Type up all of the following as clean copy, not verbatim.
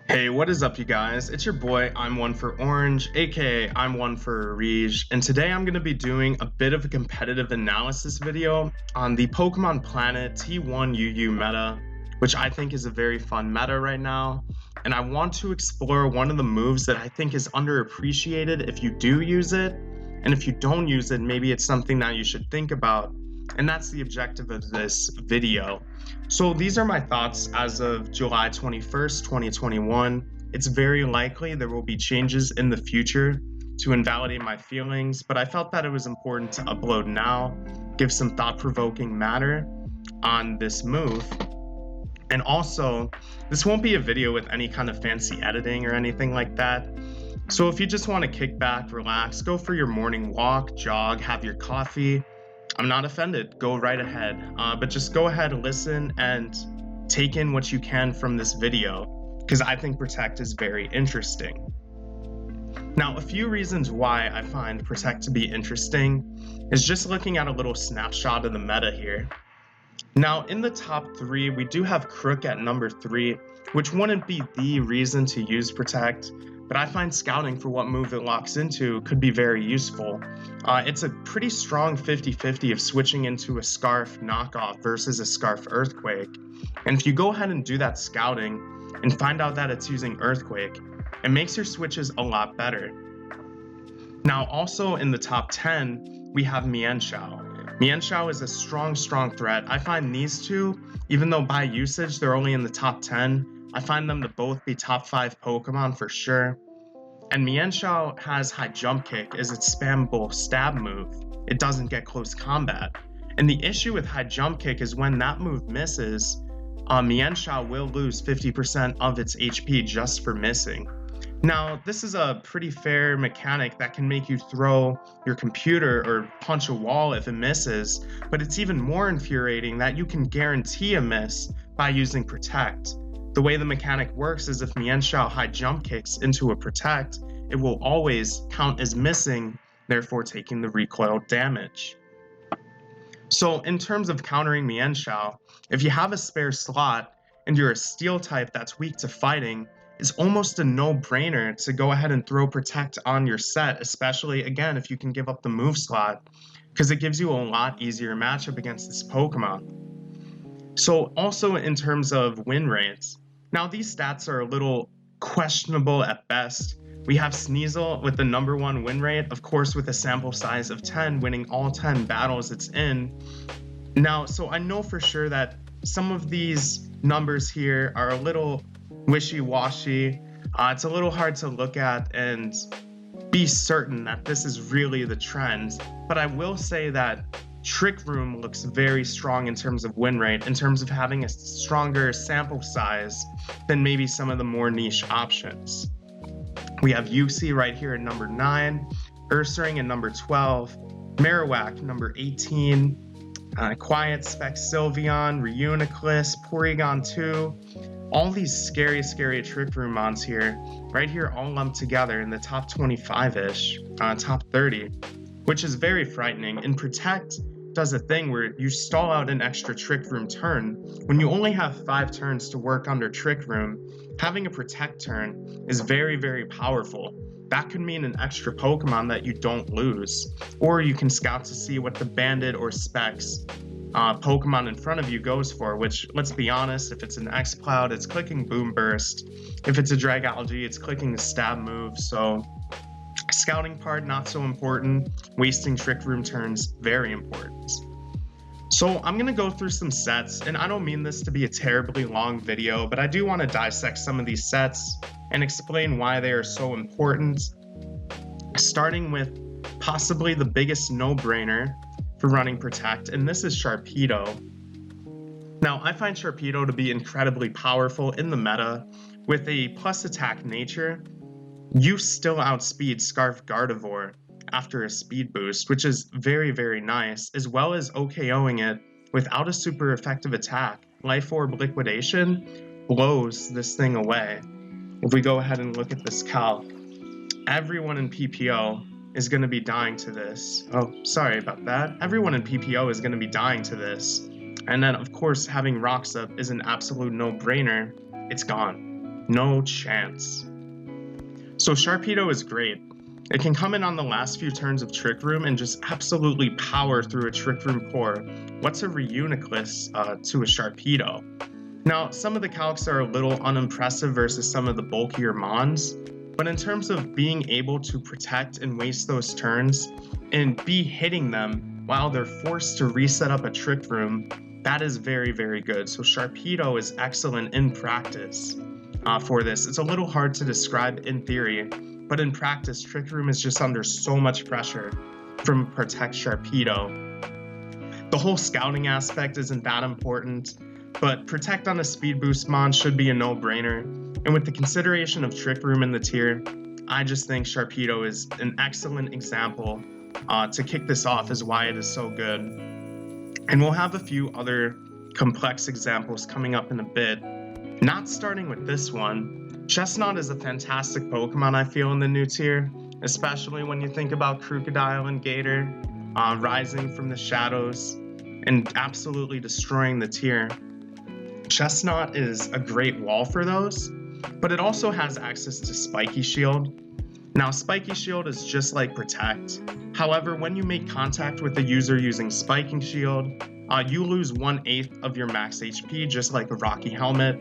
Hey, what is up, you guys? It's your boy, imonefororange, aka imonefororange, and today I'm going to be doing a bit of a competitive analysis video on the Pokemon Planet T1 UU meta, which I think is a very fun meta right now. And I want to explore one of the moves that I think is underappreciated if you do use it, and if you don't use it, maybe it's something that you should think about. And that's the objective of this video. So these are my thoughts as of July 21st, 2021. It's very likely there will be changes in the future to invalidate my feelings, but I felt that it was important to upload now, give some thought-provoking matter on this move. And also, this won't be a video with any kind of fancy editing or anything like that. So if you just want to kick back, relax, go for your morning walk, jog, have your coffee, I'm not offended. Go right ahead. But just go ahead and listen and take in what you can from this video, because I think Protect is very interesting. Now, a few reasons why I find Protect to be interesting is just looking at a little snapshot of the meta here. Now, in the top three, we do have Crook at number 3, which wouldn't be the reason to use Protect, but I find scouting for what move it locks into could be very useful. It's a pretty strong 50-50 of switching into a Scarf knockoff versus a Scarf Earthquake. And if you go ahead and do that scouting and find out that it's using Earthquake, it makes your switches a lot better. Now, also in the top 10, we have Mienshao. Mienshao is a strong threat. I find these two, even though by usage they're only in the top 10, I find them to both be top 5 Pokemon for sure. And Mienshao has high jump kick as its spammable stab move. It doesn't get close combat. And the issue with high jump kick is when that move misses, Mienshao will lose 50% of its HP just for missing. Now, this is a pretty fair mechanic that can make you throw your computer or punch a wall if it misses, but it's even more infuriating that you can guarantee a miss by using Protect. The way the mechanic works is if Mienshao high jump kicks into a Protect, it will always count as missing, therefore taking the recoil damage. So in terms of countering Mienshao, if you have a spare slot and you're a steel type that's weak to fighting, it's almost a no-brainer to go ahead and throw Protect on your set, especially, again, if you can give up the move slot, because it gives you a lot easier matchup against this Pokemon. So also in terms of win rates, now these stats are a little questionable at best. We have Sneasel with the number 1 win rate, of course with a sample size of 10, winning all 10 battles it's in. Now, so I know for sure that some of these numbers here are a little wishy-washy. It's a little hard to look at and be certain that this is really the trend, but I will say that Trick Room looks very strong in terms of win rate, in terms of having a stronger sample size than maybe some of the more niche options. We have Uxie right here at number 9, Ursaring at number 12, Marowak number 18, Quiet Spec Sylveon, Reuniclus, Porygon 2, all these scary Trick Room mons here, right here all lumped together in the top 25-ish, top 30, which is very frightening. And Protect does a thing where you stall out an extra Trick Room turn. When you only have 5 turns to work under Trick Room, having a Protect turn is very powerful. That could mean an extra Pokemon that you don't lose, or you can scout to see what the Bandit or Specs Pokemon in front of you goes for, which, let's be honest, if it's an X-Cloud, it's clicking Boom Burst. If it's a Dragalge, it's clicking the Stab move, so scouting part, not so important. Wasting Trick Room turns, very important. So I'm going to go through some sets, and I don't mean this to be a terribly long video, but I do want to dissect some of these sets and explain why they are so important, starting with possibly the biggest no-brainer for running Protect, and this is Sharpedo. Now, I find Sharpedo to be incredibly powerful in the meta. With a plus attack nature, you still outspeed Scarf Gardevoir after a speed boost, which is very nice, as well as OKOing it without a super effective attack. Life Orb Liquidation blows this thing away. If we go ahead and look at this calc, everyone in PPO is going to be dying to this. Oh, sorry about that. Everyone in PPO is going to be dying to this. And then, of course, having Rocks up is an absolute no-brainer. It's gone. No chance. So Sharpedo is great. It can come in on the last few turns of Trick Room and just absolutely power through a Trick Room core. What's a Reuniclus to a Sharpedo? Now, some of the calcs are a little unimpressive versus some of the bulkier mons, but in terms of being able to protect and waste those turns and be hitting them while they're forced to reset up a Trick Room, that is very, very good. So Sharpedo is excellent in practice for this. It's a little hard to describe in theory, but in practice, Trick Room is just under so much pressure from Protect Sharpedo. The whole scouting aspect isn't that important, but Protect on a speed boost mon should be a no-brainer. And with the consideration of Trick Room in the tier, I just think Sharpedo is an excellent example to kick this off as why it is so good. And we'll have a few other complex examples coming up in a bit. Not starting with this one, Chesnaught is a fantastic Pokemon I feel in the new tier, especially when you think about Crocodile and Gator rising from the shadows and absolutely destroying the tier. Chesnaught is a great wall for those, but it also has access to Spiky Shield. Now, Spiky Shield is just like Protect. However, when you make contact with a user using Spiking Shield, you lose 1/8 of your max HP, just like a Rocky Helmet.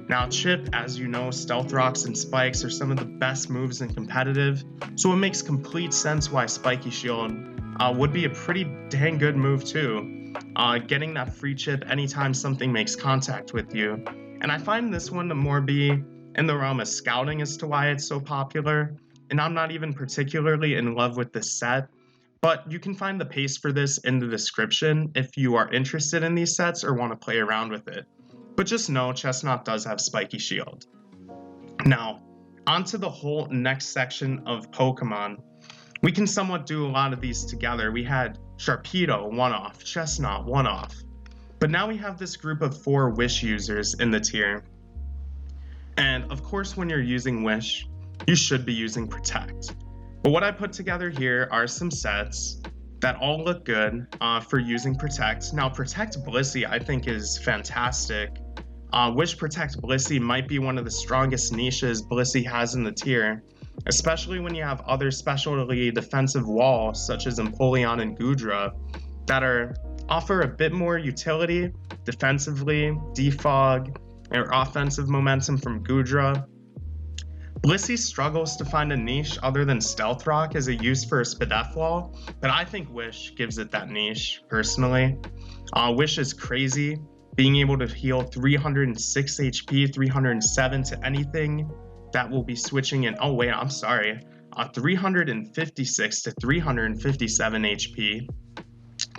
Now, Chip, as you know, Stealth Rocks and Spikes are some of the best moves in competitive, so it makes complete sense why Spiky Shield would be a pretty dang good move too. Getting that free chip anytime something makes contact with you. And I find this one to more be in the realm of scouting as to why it's so popular. And I'm not even particularly in love with this set, but you can find the pace for this in the description if you are interested in these sets or want to play around with it. But just know Chesnaught does have Spiky Shield. Now, onto the whole next section of Pokemon. We can somewhat do a lot of these together. We had Sharpedo, one-off, Chesnaught, one-off. But now we have this group of 4 Wish users in the tier. And of course, when you're using Wish, you should be using Protect. But what I put together here are some sets that all look good for using Protect. Now, Protect Blissey, I think, is fantastic. Wish Protect Blissey might be one of the strongest niches Blissey has in the tier, especially when you have other specialty defensive walls such as Empoleon and Goodra that offer a bit more utility defensively, defog, or offensive momentum from Goodra. Blissey struggles to find a niche other than Stealth Rock as a use for a Spadef wall, but I think Wish gives it that niche, personally. Wish is crazy, being able to heal 306 HP, 307 to anything that will be switching in. 356 to 357 HP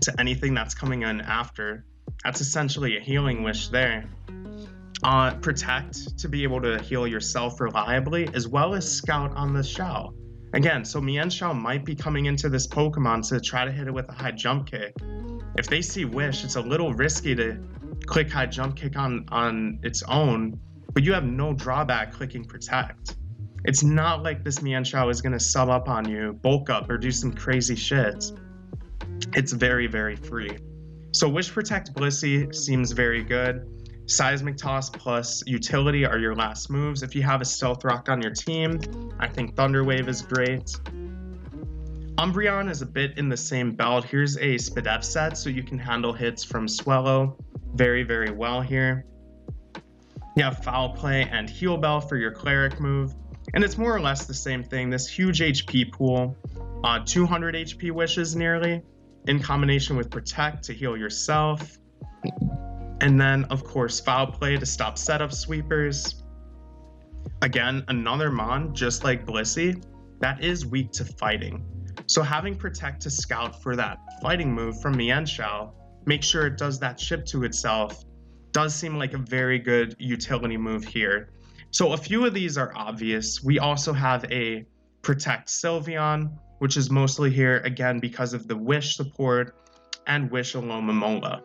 to anything that's coming in after. That's essentially a healing Wish there. Protect to be able to heal yourself reliably, as well as Scout on the Xiao. Again, so Mienshao might be coming into this Pokemon to try to hit it with a high jump kick. If they see Wish, it's a little risky to click high jump kick on its own, but you have no drawback clicking Protect. It's not like this Mienshao is going to sub up on you, bulk up, or do some crazy shit. It's very, very free. So Wish Protect Blissey seems very good. Seismic Toss plus Utility are your last moves. If you have a Stealth Rock on your team, I think Thunder Wave is great. Umbreon is a bit in the same belt. Here's a Spadef set, so you can handle hits from Swellow very, very well here. You have Foul Play and Heal Bell for your Cleric move, and it's more or less the same thing. This huge HP pool, 200 HP wishes nearly, in combination with Protect to heal yourself. And then, of course, Foul Play to stop setup sweepers. Again, another mon, just like Blissey, that is weak to fighting. So having Protect to scout for that fighting move from Mienshao, make sure it does that chip to itself, does seem like a very good utility move here. So a few of these are obvious. We also have a Protect Sylveon, which is mostly here, again, because of the Wish support and Wish Alomomola.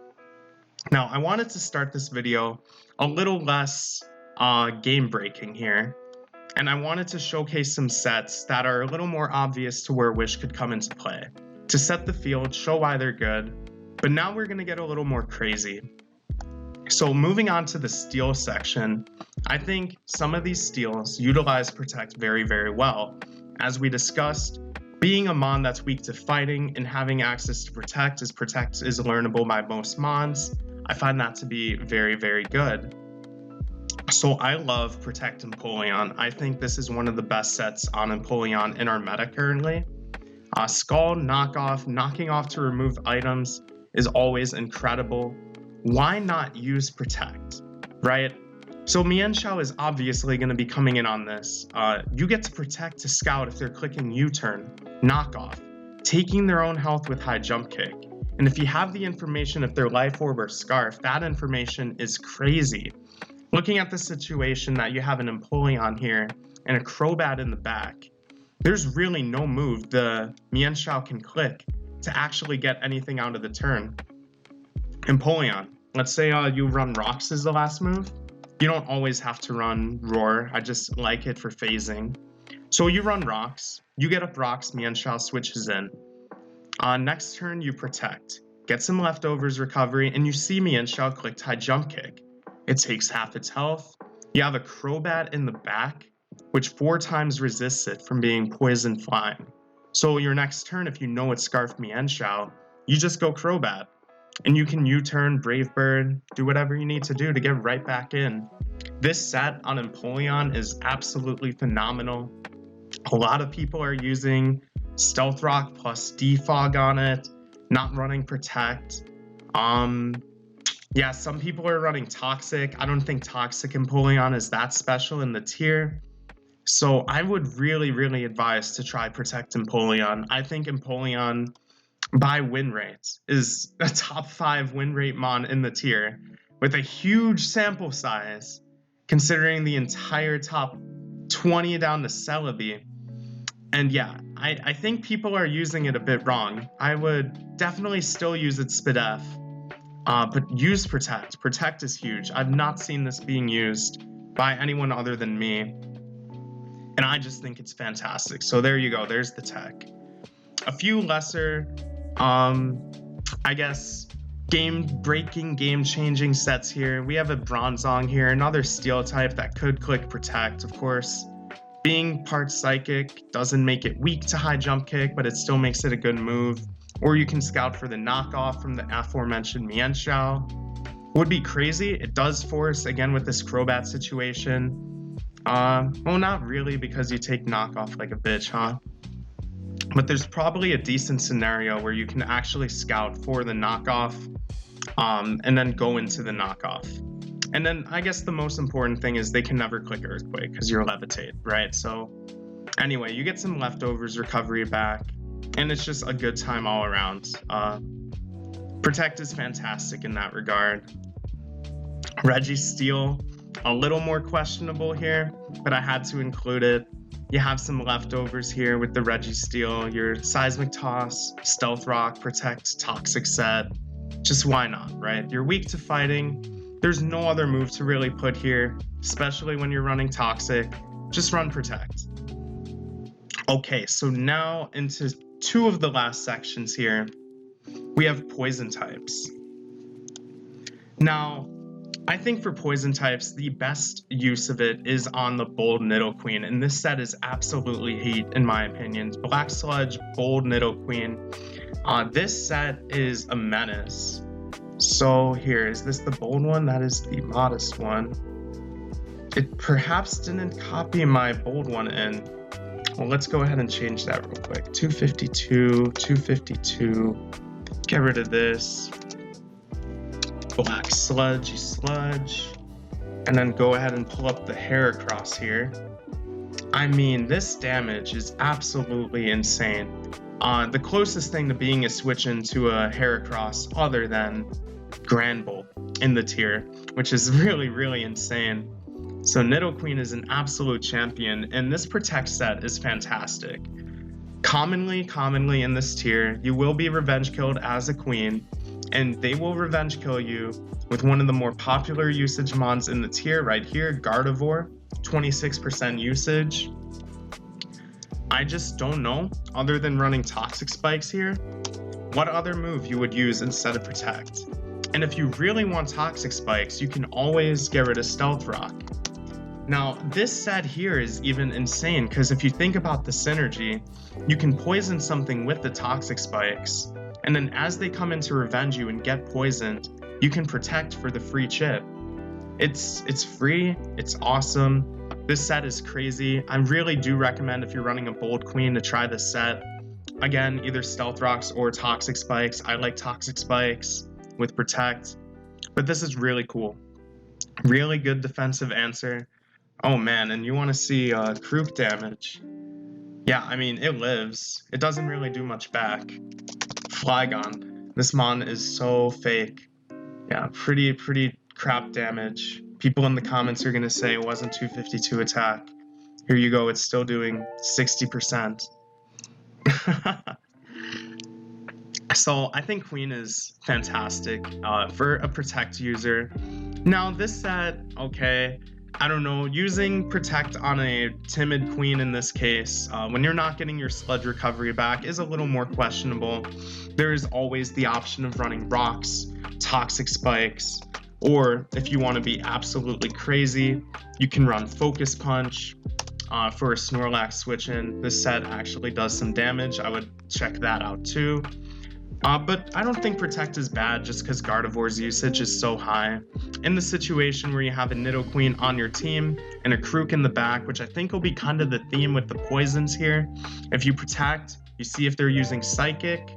Now, I wanted to start this video a little less game breaking here, and I wanted to showcase some sets that are a little more obvious to where Wish could come into play, to set the field, show why they're good. But now we're going to get a little more crazy. So moving on to the steal section, I think some of these steals utilize Protect very, very well. As we discussed, being a mon that's weak to fighting and having access to Protect is learnable by most mons. I find that to be very, very good. So I love Protect Empoleon. I think this is one of the best sets on Empoleon in our meta currently. Skull, knocking off to remove items is always incredible. Why not use Protect, right? So Mienshao is obviously going to be coming in on this. You get to Protect to scout if they're clicking U-turn, knockoff, taking their own health with high jump kick. And if you have the information if they're life orb or scarf, that information is crazy. Looking at the situation that you have an Empoleon here and a Crobat in the back, there's really no move the Mienshao can click to actually get anything out of the turn. Empoleon, let's say you run Rocks as the last move. You don't always have to run Roar. I just like it for phasing. So you run Rocks, you get up Rocks, Mienshao switches in. Next turn, you Protect, get some leftovers recovery, and you see Mienshao clicked high jump kick. It takes half its health. You have a Crobat in the back, which 4 times resists it from being poison flying. So your next turn, if you know it's Scarf Mienshao, you just go Crobat. And you can U-turn, Brave Bird, do whatever you need to do to get right back in. This set on Empoleon is absolutely phenomenal. A lot of people are using Stealth Rock plus Defog on it, not running Protect. Yeah, some people are running Toxic. I don't think Toxic Empoleon is that special in the tier. So I would really, really advise to try Protect Empoleon. I think Empoleon, by win rates, is a top 5 win rate mon in the tier with a huge sample size, considering the entire top 20 down to Celebi. And yeah, I think people are using it a bit wrong. I would definitely still use it SpDef, but use Protect. Protect is huge. I've not seen this being used by anyone other than me, and I just think it's fantastic. So there you go, there's the tech. A few lesser I guess game-breaking, game-changing sets here. We have a Bronzong here, another steel type that could click Protect, of course. Being part Psychic doesn't make it weak to high jump kick, but it still makes it a good move. Or you can scout for the knockoff from the aforementioned Mienshao. Would be crazy. It does force, again, with this Crobat situation. Well, not really, because you take knockoff like a bitch, huh? But there's probably a decent scenario where you can actually scout for the knockoff and then go into the knockoff. And then I guess the most important thing is they can never click Earthquake because you're Levitate, right? So anyway, you get some leftovers recovery back, and it's just a good time all around. Protect is fantastic in that regard. Registeel, a little more questionable here, but I had to include it. You have some leftovers here with the Registeel, your Seismic Toss, Stealth Rock, Protect, Toxic set. Just why not, right? You're weak to fighting. There's no other move to really put here, especially when you're running Toxic. Just run Protect. Okay, so now into 2 of the last sections here. We have Poison types. Now, I think for Poison types, the best use of it is on the Bold Nidoqueen, and this set is absolutely heat, in my opinion. Black Sludge, Bold Nidoqueen. This set is a menace. So here, is this the bold one? That is the modest one. It perhaps didn't copy my bold one in. Well, let's go ahead and change that real quick. 252, 252. Get rid of this. Black Sludgy Sludge. And then go ahead and pull up the Heracross here. I mean, this damage is absolutely insane. The closest thing to being a switch into a Heracross other than Granbull in the tier, which is really, really insane. So Nidoqueen is an absolute champion, and this Protect set is fantastic. Commonly in this tier, you will be revenge killed as a queen, and they will revenge kill you with one of the more popular usage mons in the tier right here, Gardevoir, 26% usage. I just don't know, other than running Toxic Spikes here, what other move you would use instead of Protect. And if you really want Toxic Spikes, you can always get rid of Stealth Rock. Now, this set here is even insane, because if you think about the synergy, you can poison something with the Toxic Spikes, and then as they come in to revenge you and get poisoned, you can protect for the free chip. It's free, it's awesome. This set is crazy. I really do recommend, if you're running a Bold Queen, to try this set. Again, either Stealth Rocks or Toxic Spikes. I like Toxic Spikes with Protect, but this is really cool. Really good defensive answer. Oh man, and you want to see Krook damage. Yeah, I mean, it lives. It doesn't really do much back. Flygon. This mon is so fake. Yeah, pretty crap damage. People in the comments are going to say it wasn't 252 attack. Here you go, it's still doing 60%. So I think Queen is fantastic for a Protect user. Now this set, okay, I don't know, using Protect on a timid Queen in this case, when you're not getting your Sludge recovery back, is a little more questionable. There is always the option of running Rocks, Toxic Spikes, or if you want to be absolutely crazy, you can run Focus Punch for a Snorlax switch in. This set actually does some damage. I would check that out too. But I don't think Protect is bad just because Gardevoir's usage is so high. In the situation where you have a Nidoqueen on your team and a Krook in the back, which I think will be kind of the theme with the poisons here, if you Protect, you see if they're using Psychic,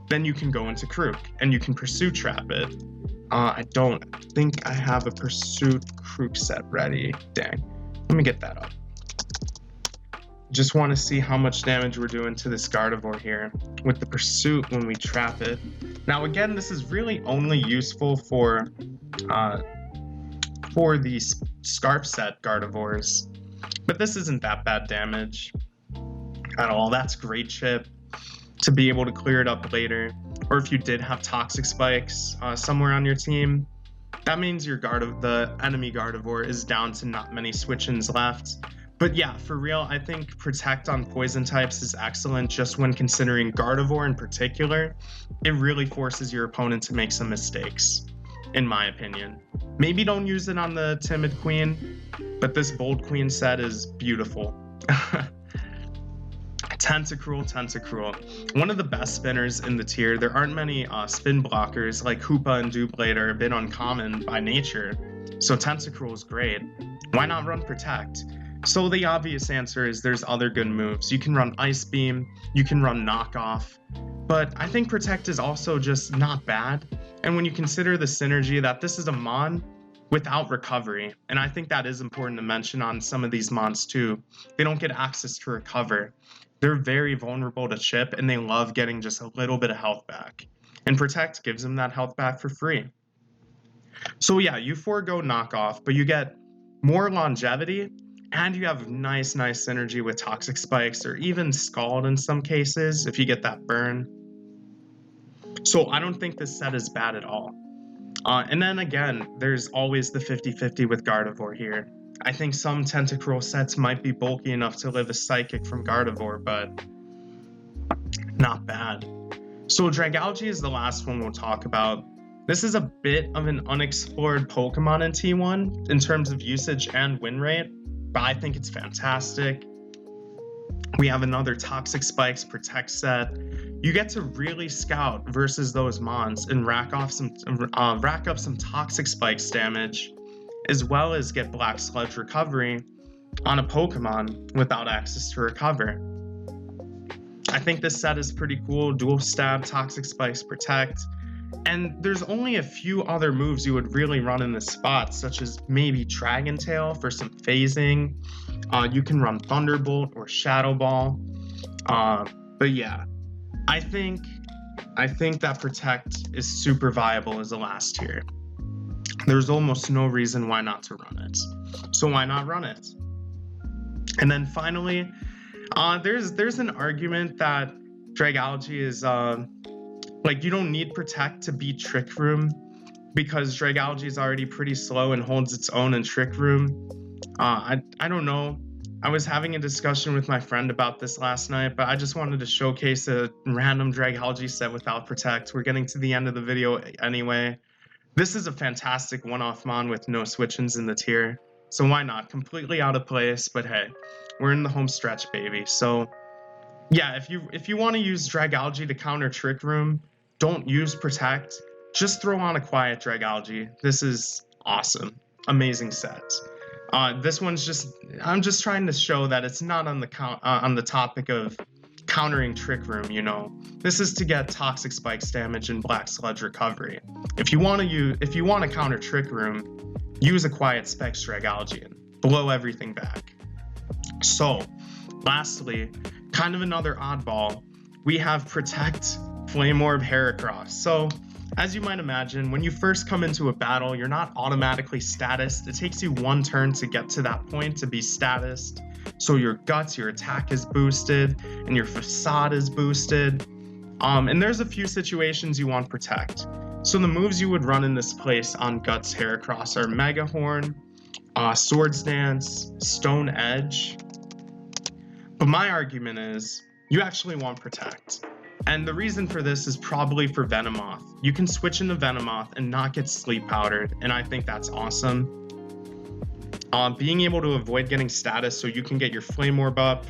then you can go into Krook and you can Pursuit Trap it. I don't think I have a Pursuit Krook set ready. Dang. Let me get that up. Just want to see how much damage we're doing to this Gardevoir here with the Pursuit when we trap it. Now again, this is really only useful for these Scarf set Gardevoirs, but this isn't that bad damage at all. That's great chip to be able to clear it up later. Or if you did have Toxic Spikes somewhere on your team, that means your the enemy Gardevoir is down to not many switch-ins left. But yeah, for real, I think Protect on poison types is excellent just when considering Gardevoir in particular. It really forces your opponent to make some mistakes, in my opinion. Maybe don't use it on the Timid Queen, but this Bold Queen set is beautiful. Tentacruel. One of the best spinners in the tier. There aren't many spin blockers like Hoopa and Doublade are a bit uncommon by nature, so Tentacruel is great. Why not run Protect? So the obvious answer is there's other good moves. You can run Ice Beam, you can run Knockoff, but I think Protect is also just not bad. And when you consider the synergy that this is a Mon without recovery, and I think that is important to mention on some of these Mons too, they don't get access to recover. They're very vulnerable to chip, and they love getting just a little bit of health back. And Protect gives them that health back for free. So yeah, you forego Knockoff, but you get more longevity, and you have nice synergy with Toxic Spikes, or even Scald in some cases, if you get that burn. So I don't think this set is bad at all. And then again, there's always the 50-50 with Gardevoir here. I think some Tentacruel sets might be bulky enough to live a Psychic from Gardevoir, but not bad. So Dragalge is the last one we'll talk about. This is a bit of an unexplored Pokemon in T1 in terms of usage and win rate, but I think it's fantastic. We have another Toxic Spikes Protect set. You get to really scout versus those Mons and rack up some Toxic Spikes damage, as well as get Black Sludge recovery on a Pokemon without access to recover. I think this set is pretty cool. Dual Stab, Toxic Spikes Protect, and there's only a few other moves you would really run in this spot, such as maybe Dragon Tail for some phasing. You can run Thunderbolt or Shadow Ball. But yeah, I think that Protect is super viable as a last tier. There's almost no reason why not to run it. So why not run it? And then finally, there's an argument that Dragalge is you don't need Protect to beat Trick Room, because Dragalge is already pretty slow and holds its own in Trick Room. I don't know. I was having a discussion with my friend about this last night, but I just wanted to showcase a random Dragalge set without Protect. We're getting to the end of the video anyway. This is a fantastic one-off mon with no switch-ins in the tier, so why not? Completely out of place, but hey, we're in the home stretch, baby. So yeah, if you want to use Dragalge to counter Trick Room, don't use Protect. Just throw on a Quiet Dragalge. This is awesome. Amazing set. This one's just, I'm just trying to show that it's not on the topic of countering Trick Room, you know. This is to get Toxic Spikes damage and Black Sludge recovery. If you want to counter Trick Room, use a Quiet Specs Dragalge and blow everything back. So, lastly, kind of another oddball, we have Protect Flame Orb Heracross. So, as you might imagine, when you first come into a battle, you're not automatically statused. It takes you one turn to get to that point to be statused. So your guts, your attack is boosted, and your facade is boosted. And there's a few situations you want Protect. So the moves you would run in this place on Guts Heracross are Mega Horn, Swords Dance, Stone Edge. But my argument is, you actually want Protect. And the reason for this is probably for Venomoth. You can switch into Venomoth and not get sleep powdered, and I think that's awesome. Being able to avoid getting status so you can get your Flame Orb up,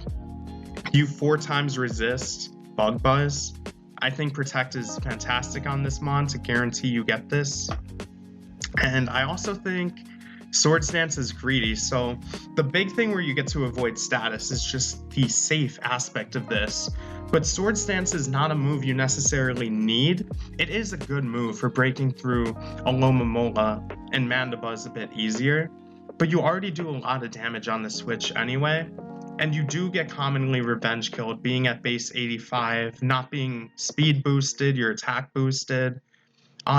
you 4 times resist Bug Buzz. I think Protect is fantastic on this mon to guarantee you get this. And I also think Swords Dance is greedy, so the big thing where you get to avoid status is just the safe aspect of this. But Swords Dance is not a move you necessarily need. It is a good move for breaking through Alomomola and Mandibuzz a bit easier, but you already do a lot of damage on the switch anyway, and you do get commonly revenge killed being at base 85, not being speed boosted, your attack boosted.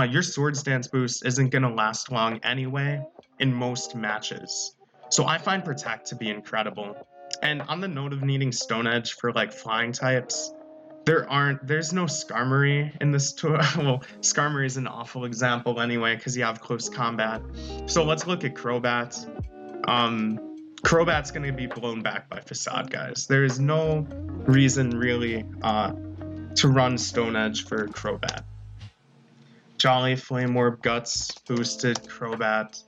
Your Swords Dance boost isn't going to last long anyway in most matches. So I find Protect to be incredible. And on the note of needing Stone Edge for like flying types, there's no Skarmory in this tour. Well, Skarmory is an awful example anyway because you have close combat. So let's look at Crobat. Crobat's going to be blown back by Facade, guys. There is no reason really to run Stone Edge for Crobat. Jolly Flame Orb Guts boosted Crobat.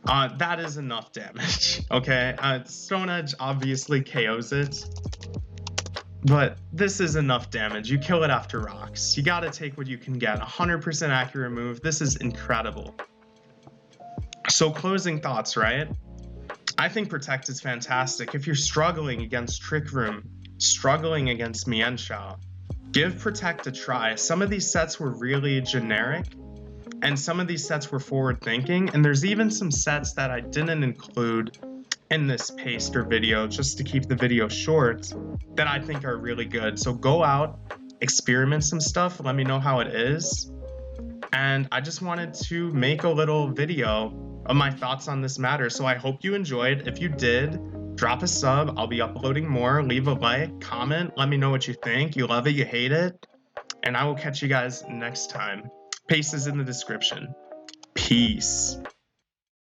That is enough damage, okay? Stone Edge obviously KOs it, but this is enough damage. You kill it after rocks. You gotta take what you can get. 100% accurate move. This is incredible. So closing thoughts, right? I think Protect is fantastic. If you're struggling against Trick Room, struggling against Mienshao, give Protect a try. Some of these sets were really generic, and some of these sets were forward-thinking, and there's even some sets that I didn't include in this paster video just to keep the video short that I think are really good. So go out, experiment some stuff, let me know how it is. And I just wanted to make a little video of my thoughts on this matter, so I hope you enjoyed. If you did, drop a sub. I'll be uploading more. Leave a like, comment, let me know what you think. You love it, you hate it, and I will catch you guys next time. Paste is in the description. Peace.